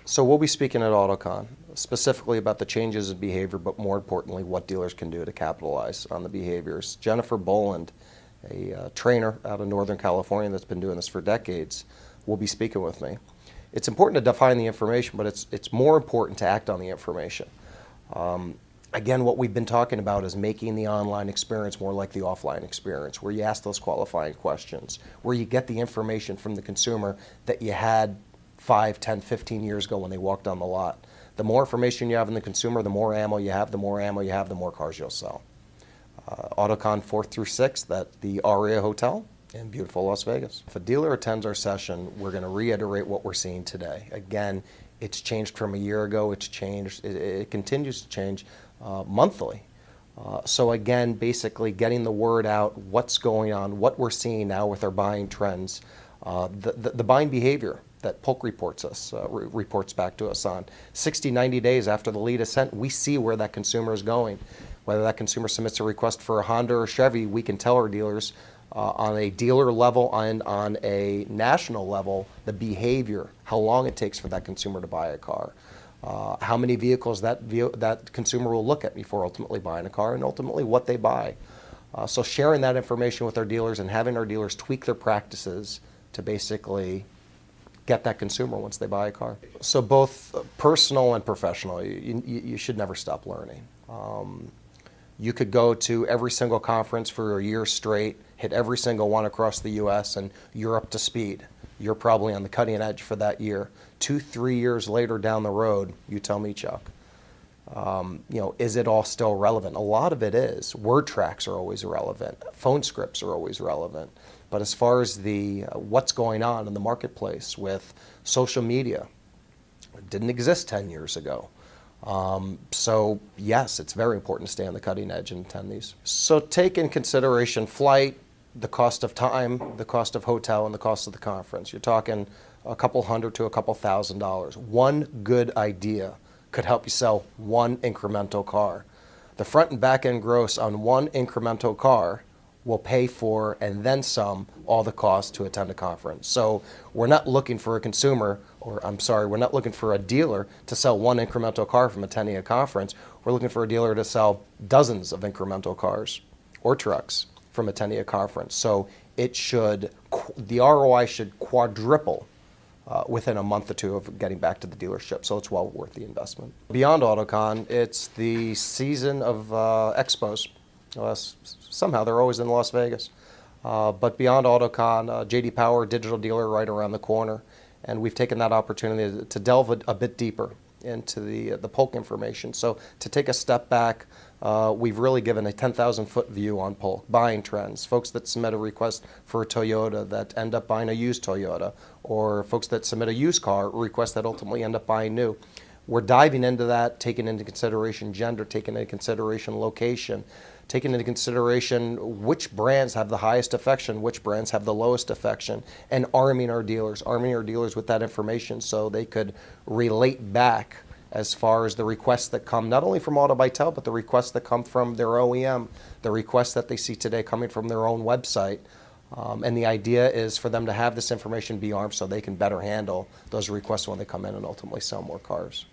So we'll be speaking at AutoCon, specifically about the changes in behavior, but more importantly, what dealers can do to capitalize on the behaviors. Jennifer Boland, a trainer out of Northern California that's been doing this for decades, will be speaking with me. It's important to define the information, but it's more important to act on the information. Again, what we've been talking about is making the online experience more like the offline experience, where you ask those qualifying questions, where you get the information from the consumer that you had 5, 10, 15 years ago when they walked on the lot. The more information you have in the consumer, the more ammo you have, the more ammo you have, the more cars you'll sell. AutoCon 4th through 6th at the Aria Hotel in beautiful Las Vegas. If a dealer attends our session, we're going to reiterate what we're seeing today. Again, it's changed from a year ago, it's changed, it continues to change monthly. So again, basically getting the word out, what's going on, what we're seeing now with our buying trends, the buying behavior that Polk reports back to us on. 60, 90 days after the lead is sent, we see where that consumer is going. Whether that consumer submits a request for a Honda or Chevy, we can tell our dealers on a dealer level and on a national level the behavior, how long it takes for that consumer to buy a car, how many vehicles that consumer will look at before ultimately buying a car, and ultimately what they buy. So sharing that information with our dealers and having our dealers tweak their practices to basically get that consumer once they buy a car. So both personal and professional, you should never stop learning. You could go to every single conference for a year straight, hit every single one across the US, and you're up to speed. You're probably on the cutting edge for that year. 2, 3 years later down the road, you tell me, Chuck, is it all still relevant? A lot of it is. Word tracks are always relevant. Phone scripts are always relevant. But as far as the what's going on in the marketplace with social media, it didn't exist 10 years ago. So yes, it's very important to stay on the cutting edge and attend these. So take in consideration flight, the cost of time, the cost of hotel, and the cost of the conference. You're talking a couple hundred to a couple $1,000s. One good idea could help you sell one incremental car. The front and back end gross on one incremental car will pay for, and then some, all the costs to attend a conference. So we're not looking for a consumer, or I'm sorry, we're not looking for a dealer to sell one incremental car from attending a conference. We're looking for a dealer to sell dozens of incremental cars or trucks from attending a conference. So the ROI should quadruple within a month or two of getting back to the dealership, so it's well worth the investment. Beyond AutoCon, it's the season of expos. Somehow they're always in Las Vegas. But beyond AutoCon, J.D. Power digital dealer right around the corner, and we've taken that opportunity to delve a bit deeper into the Polk information. So to take a step back, we've really given a 10,000-foot view on Polk, buying trends, folks that submit a request for a Toyota that end up buying a used Toyota, or folks that submit a used car request that ultimately end up buying new. We're diving into that, taking into consideration gender, taking into consideration location, taking into consideration which brands have the highest affection, which brands have the lowest affection, and arming our dealers with that information so they could relate back as far as the requests that come not only from Auto by Tel, but the requests that come from their OEM, the requests that they see today coming from their own website. And the idea is for them to have this information be armed so they can better handle those requests when they come in and ultimately sell more cars.